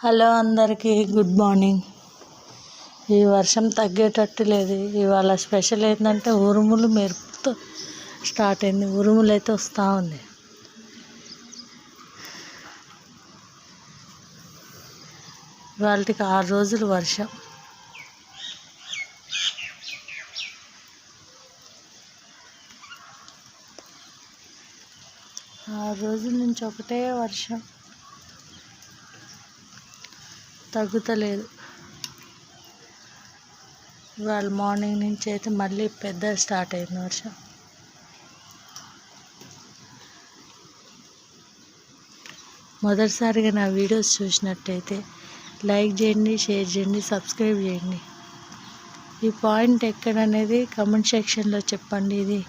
Hello అందరికీ good morning. ఈ వర్షం తగ్గేటట్టు లేదు. ఇవాళ స్పెషల్ ఏంటంటే ఉరుములు మెరుపుతో స్టార్ట్ అయింది. ఉరుములు అయితే వస్తూ ఉంది. ఇవాళకి 6 రోజులు వర్షం. ఆరు రోజుల నుంచి ఒకటే వర్షం, తగ్గుతలేదు. ఇవాళ మార్నింగ్ నుంచి అయితే మళ్ళీ పెద్ద స్టార్ట్ అయింది వర్షం. మొదటిసారిగా నా వీడియోస్ చూసినట్టయితే లైక్ చేయండి, షేర్ చేయండి, సబ్స్క్రైబ్ చేయండి. ఈ పాయింట్ ఎక్కడనేది కమెంట్ సెక్షన్లో చెప్పండి. ఇది